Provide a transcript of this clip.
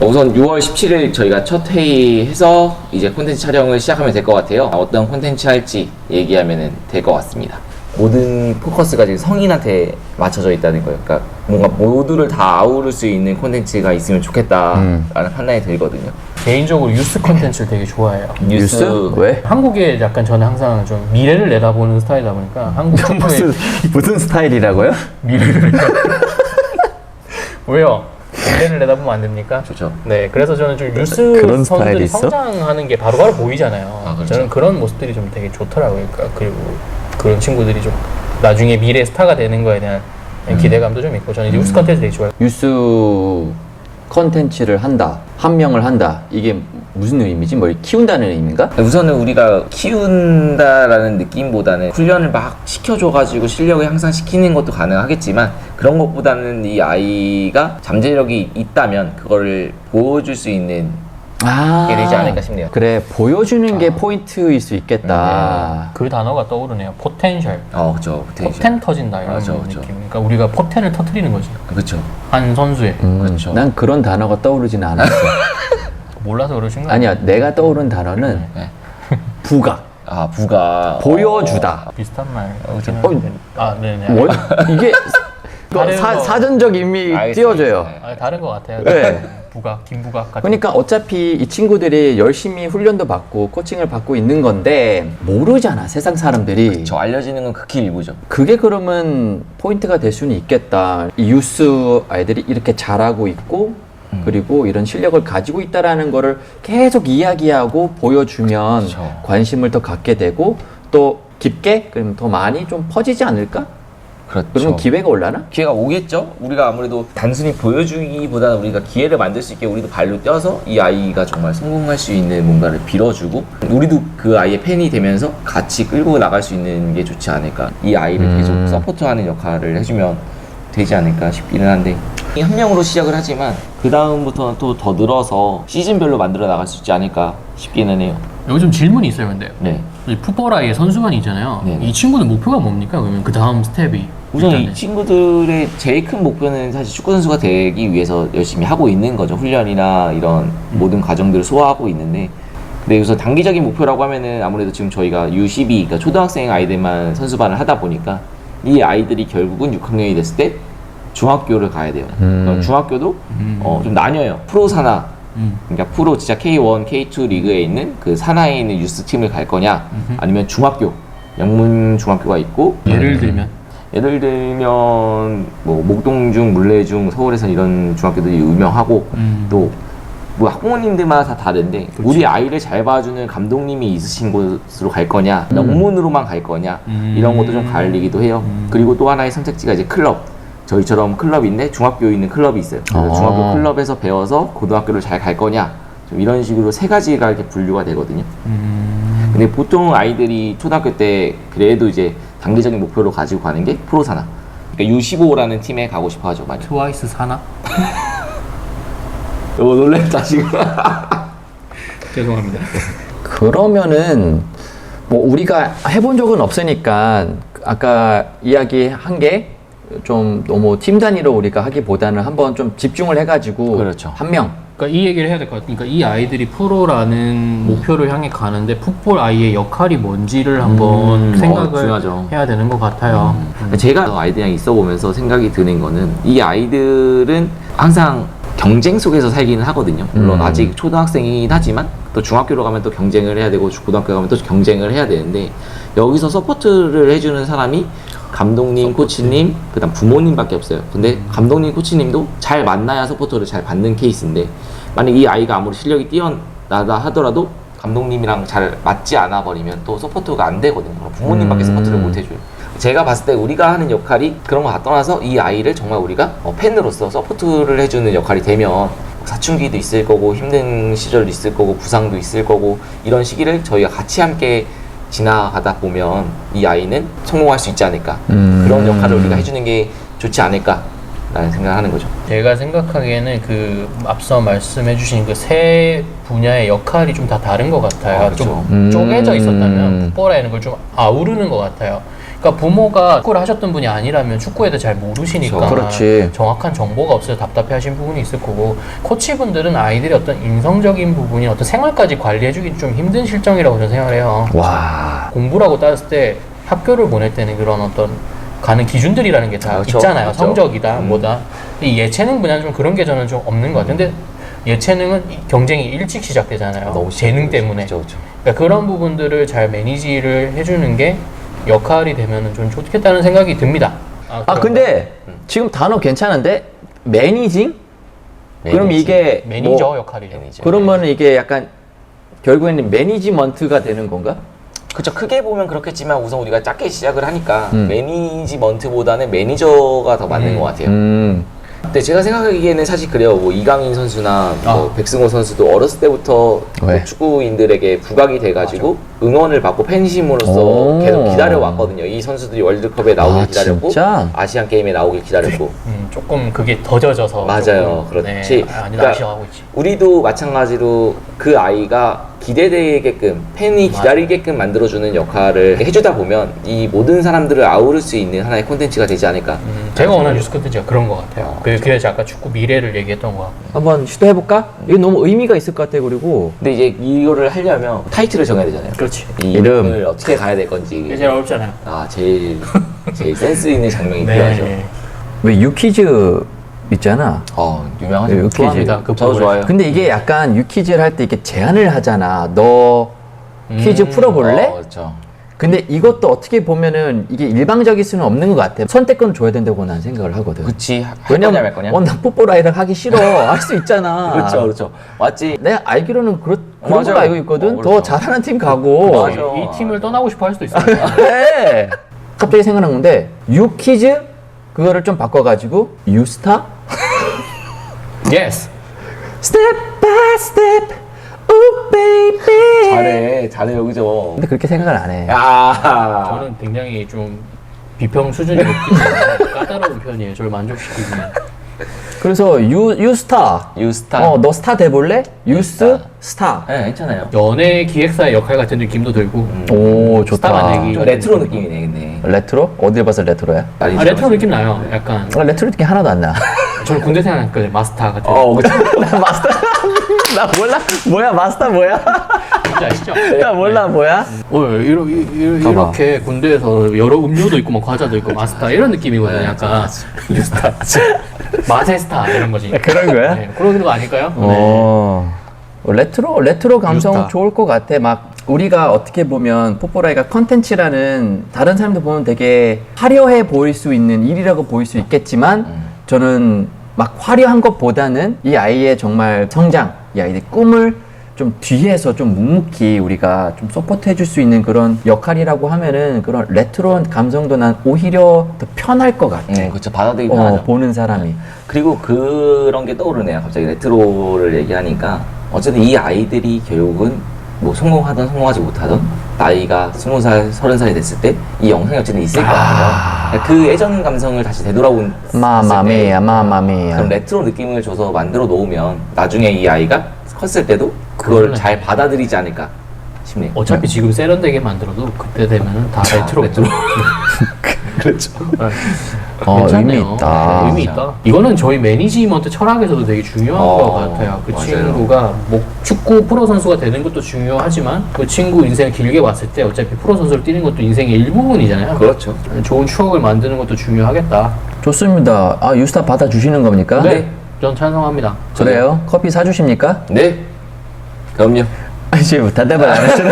우선 6월 17일 저희가 첫 회의해서 이제 콘텐츠 촬영을 시작하면 될 것 같아요. 어떤 콘텐츠 할지 얘기하면 될 것 같습니다. 모든 포커스가 지금 성인한테 맞춰져 있다는 거예요. 그러니까 뭔가 모두를 다 아우를 수 있는 콘텐츠가 있으면 좋겠다라는 판단이 들거든요. 개인적으로 뉴스 콘텐츠를 되게 좋아해요. 뉴스? 왜? 한국에 약간 저는 항상 좀 미래를 내다보는 스타일이다 보니까 한국 정부의 무슨 스타일이라고요? 미래를 왜요? 미래를 내다보면 안 됩니까? 좋죠. 네, 그래서 저는 좀 뉴스 그런 스타일이 선수들이 있어? 성장하는 게 바로바로 보이잖아요. 아, 그렇죠. 저는 그런 모습들이 좀 되게 좋더라고요. 그러니까 그리고 그런 친구들이 좀 나중에 미래 스타가 되는 거에 대한 기대감도 좀 있고 저는 뉴스 콘텐츠 되게 좋아해요. 뉴스 컨텐츠를 한다, 한 명을 한다. 이게 무슨 의미지? 뭘 키운다는 의미인가? 우선은 우리가 키운다라는 느낌보다는 훈련을 막 시켜줘가지고 실력을 향상시키는 것도 가능하겠지만 그런 것보다는 이 아이가 잠재력이 있다면 그거를 보여줄 수 있는 게 되지 않을까 싶네요. 그래, 보여주는 게 포인트일 수 있겠다. 그 단어가 떠오르네요. 포텐셜. 그쵸. 포텐 터진다 이런 맞아, 느낌. 맞아. 그러니까 우리가 포텐을 터트리는 거지. 그쵸. 한 선수의. 그렇죠. 난 그런 단어가 떠오르지는 않았어. 몰라서 그러신 거예요? 아니야, 내가 떠오른 단어는 네. 부각. 부가. 보여주다. 비슷한 말. 그렇죠. 네네. 뭐? 이게 다른 거. 사전적 의미 알겠습니다. 띄워줘요. 네. 다른 것 같아요. 네. 부각, 김부각 같은. 그러니까 어차피 이 친구들이 열심히 훈련도 받고 코칭을 받고 있는 건데 모르잖아, 세상 사람들이. 저 알려지는 건 극히 일부죠. 그게 그러면 포인트가 될 수는 있겠다. 이 유스 아이들이 이렇게 잘하고 있고 그리고 이런 실력을 가지고 있다라는 거를 계속 이야기하고 보여주면 그렇죠. 관심을 더 갖게 되고 또 깊게 그러면 더 많이 좀 퍼지지 않을까? 그렇죠. 그러면 기회가 올라나? 기회가 오겠죠? 우리가 아무래도 단순히 보여주기보다는 우리가 기회를 만들 수 있게 우리도 발로 뛰어서 이 아이가 정말 성공할 수 있는 뭔가를 빌어주고 우리도 그 아이의 팬이 되면서 같이 끌고 나갈 수 있는 게 좋지 않을까. 이 아이를 계속 서포트하는 역할을 해주면 되지 않을까 싶기는 한데 한 명으로 시작을 하지만 그 다음부터는 또 더 늘어서 시즌별로 만들어 나갈 수 있지 않을까 싶기는 해요. 여기 좀 질문이 있어요, 근데. 네. 이 풋볼아이의 선수관이 있잖아요. 네. 이 친구는 목표가 뭡니까? 그러면 그 다음 스텝이. 우선 일단은. 이 친구들의 제일 큰 목표는 사실 축구 선수가 되기 위해서 열심히 하고 있는 거죠. 훈련이나 이런 모든 과정들을 소화하고 있는데 근데 우선 단기적인 목표라고 하면은 아무래도 지금 저희가 U12, 그러니까 초등학생 아이들만 선수반을 하다 보니까 이 아이들이 결국은 6학년이 됐을 때 중학교를 가야 돼요. 그럼 중학교도 좀 나뉘어요. 프로 산하, 그러니까 프로 진짜 K1, K2 리그에 있는 그 산하에 있는 유스 팀을 갈 거냐, 아니면 중학교, 영문 중학교가 있고 예를 들면 뭐 목동중, 물레중, 서울에서 이런 중학교들이 유명하고 또 뭐 학부모님들마다 다 다른데 우리 아이를 잘 봐주는 감독님이 있으신 곳으로 갈 거냐, 영문으로만 갈 거냐 이런 것도 좀 갈리기도 해요. 그리고 또 하나의 선택지가 이제 클럽. 저희처럼 클럽인데 중학교에 있는 클럽이 있어요. 그래서 중학교 클럽에서 배워서 고등학교를 잘 갈 거냐, 좀 이런 식으로 세 가지가 이렇게 분류가 되거든요. 근데 보통 아이들이 초등학교 때 그래도 이제 단기적인 목표로 가지고 가는 게 프로 산하. 그러니까 U15라는 팀에 가고 싶어 하죠, 많이. 트와이스 사나? 놀랬다 지금. 죄송합니다. 그러면은 뭐 우리가 해본 적은 없으니까 아까 이야기한 게 좀 너무 팀 단위로 우리가 하기보다는 한번 좀 집중을 해가지고 그렇죠. 한 명. 그러니까 이 얘기를 해야 될 것 같아요. 그러니까 이 아이들이 프로라는 목표를 향해 가는데 풋볼 아이의 역할이 뭔지를 한번 생각을 중요하죠. 해야 되는 것 같아요. 제가 아이들이랑 있어 보면서 생각이 드는 거는 이 아이들은 항상 경쟁 속에서 살기는 하거든요. 물론 아직 초등학생이긴 하지만 또 중학교로 가면 또 경쟁을 해야 되고 고등학교 가면 또 경쟁을 해야 되는데 여기서 서포트를 해주는 사람이 감독님, 코치님, 그다음 부모님밖에 없어요. 근데 감독님, 코치님도 잘 만나야 서포터를 잘 받는 케이스인데 만약 이 아이가 아무리 실력이 뛰어나다 하더라도 감독님이랑 잘 맞지 않아 버리면 또 서포터가 안 되거든요. 부모님밖에 서포트를 못 해줘요. 제가 봤을 때 우리가 하는 역할이 그런 거 다 떠나서 이 아이를 정말 우리가 팬으로서 서포트를 해주는 역할이 되면 사춘기도 있을 거고 힘든 시절도 있을 거고 부상도 있을 거고 이런 시기를 저희가 같이 함께 지나가다 보면 이 아이는 성공할 수 있지 않을까. 그런 역할을 우리가 해주는 게 좋지 않을까 라는 생각을 하는 거죠. 제가 생각하기에는 그 앞서 말씀해 주신 그 세 분야의 역할이 좀 다 다른 것 같아요. 그렇죠. 좀 쪼개져 있었다면 풋볼에는 걸 좀 아우르는 것 같아요. 그러니까 부모가 축구를 하셨던 분이 아니라면 축구에 대해 잘 모르시니까 그렇지. 정확한 정보가 없어서 답답해하신 부분이 있을 거고 코치분들은 아이들의 어떤 인성적인 부분이 어떤 생활까지 관리해주기 좀 힘든 실정이라고 저는 생각을 해요. 와. 공부라고 따졌을 때 학교를 보낼 때는 그런 어떤 가는 기준들이라는 게 다 그렇죠. 있잖아요. 그렇죠. 성적이다, 뭐다. 이 예체능 분야는 좀 그런 게 저는 좀 없는 것 같아요. 근데 예체능은 경쟁이 일찍 시작되잖아요. 재능 때문에. 그렇죠. 그러니까 그런 부분들을 잘 매니지를 해주는 게 역할이 되면 좀 좋겠다는 생각이 듭니다. 아 근데 지금 단어 괜찮은데 매니징? 그럼 매니지. 이게 매니저 뭐, 역할이죠. 그러면 이게 약간 결국에는 매니지먼트가 되는 건가? 그렇죠. 크게 보면 그렇겠지만 우선 우리가 작게 시작을 하니까 음. 매니지먼트보다는 매니저가 더 맞는 것 같아요. 근데 제가 생각하기에는 사실 그래요. 뭐 이강인 선수나 뭐 백승호 선수도 어렸을 때부터 왜? 뭐 축구인들에게 부각이 돼가지고 응원을 받고 팬심으로써 오. 계속 기다려 왔거든요. 이 선수들이 월드컵에 나오길 아, 기다렸고 진짜? 아시안 게임에 나오길 기다렸고. 조금 그게 더 젖어서. 맞아요. 조금, 그렇지. 네, 아니, 그러니까 아쉬워하고 있지. 우리도 마찬가지로 그 아이가 기대되게끔 팬이 기다리게끔 만들어주는 역할을 해주다 보면 이 모든 사람들을 아우를 수 있는 하나의 콘텐츠가 되지 않을까. 제가 원하는 뉴스 콘텐츠가 그런 것 같아요. 그래서 아까 축구 미래를 얘기했던 거. 한번 시도해볼까? 이거 너무 의미가 있을 것 같아. 그리고 근데 이제 이거를 하려면 타이틀을 정해야 되잖아요. 그렇지. 이 이름. 이름을 어떻게 가야 될 건지. 이게 제일 어렵잖아요. 제일 센스 있는 장면이 필요하죠. 왜 유퀴즈 있잖아. 유명하죠. 유퀴즈. 좋아합니다. 그 저도 프로그램. 좋아요. 근데 이게 약간 유퀴즈를 할 때 이렇게 제안을 하잖아. 너 퀴즈 풀어볼래? 그렇죠. 근데 이것도 어떻게 보면은 이게 일방적일 수는 없는 것 같아. 선택권을 줘야 된다고 난 생각을 하거든. 그치. 할 거냐 왜냐면 말 거냐. 나 풋볼아이랑 하기 싫어. 할 수 있잖아. 그렇죠. 맞지. 내가 알기로는 그런 맞아요. 걸로 알고 있거든. 그렇죠. 더 잘하는 팀 가고. 맞아. 이 팀을 떠나고 싶어 할 수도 있어요. 그래. 갑자기 생각난 건데 유퀴즈 그거를 좀 바꿔가지고 유스타 예스. 스텝 바이 스텝 오 베이비 잘해 여기죠. 근데 그렇게 생각을 안 해. 야. 저는 굉장히 좀 비평 수준이 높기 때문에 까다로운 편이에요. 저를 만족시키기는. 그래서 유스타 유스타. 너 스타 돼볼래? 유스 스타. 네, 괜찮아요. 연예 기획사의 역할 같은 느낌도 들고. 오 스타 좋다. 만들기. 좀 레트로 느낌이네, 근데. 레트로? 어딜 봐서 레트로야? 레트로 느낌 나요. 약간. 레트로 느낌 하나도 안 나. 저는 군대 생각했거든요. 마스터 같은. 그쵸. 나 마스터 나 몰라 뭐야 마스터 뭐야? 뭔지 아시죠? 야 몰라 뭐야? 이렇게 군대에서 여러 음료도 있고 뭐 과자도 있고 마스터 이런 느낌이거든요. 네, 약간 유스타, 마세스타 이런 거지. 그런 거야? 네, 그런 거 아닐까요? 레트로 감성 유스타. 좋을 것 같아. 막 우리가 어떻게 보면 풋볼아이가 컨텐츠라는 다른 사람들 보면 되게 화려해 보일 수 있는 일이라고 보일 수 있겠지만 저는 막 화려한 것보다는 이 아이의 정말 성장, 이 아이의 꿈을 좀 뒤에서 좀 묵묵히 우리가 좀 서포트 해줄 수 있는 그런 역할이라고 하면은 그런 레트로한 감성도 난 오히려 더 편할 것 같아. 그렇죠. 받아들이기 편하죠. 보는 사람이. 그리고 그런 게 떠오르네요. 갑자기 레트로를 얘기하니까 어쨌든 이 아이들이 결국은 뭐 성공하든 성공하지 못하든 나이가 20살, 30살이 됐을 때 이 영상이 어쨌든 있을 거예요. 그 예전 감성을 다시 되돌아본 마마미야. 그럼 레트로 느낌을 줘서 만들어 놓으면 나중에 이 아이가 컸을 때도 그걸 그러네. 잘 받아들이지 않을까 싶네요. 어차피 지금 세련되게 만들어도 그때 되면은 다 레트로. 그렇죠. 의미 있다. 네, 의미 있다. 이거는 저희 매니지먼트 철학에서도 되게 중요한 것 같아요. 그 맞아요. 친구가 뭐 축구 프로 선수가 되는 것도 중요하지만 그 친구 인생을 길게 봤을 때 어차피 프로 선수를 뛰는 것도 인생의 일부분이잖아요. 그렇죠. 좋은 추억을 만드는 것도 중요하겠다. 좋습니다. 유스타 받아주시는 겁니까? 네, 전 찬성합니다. 그래요? 커피 사주십니까? 네. 그럼요. 지금 대답을 안 했잖아.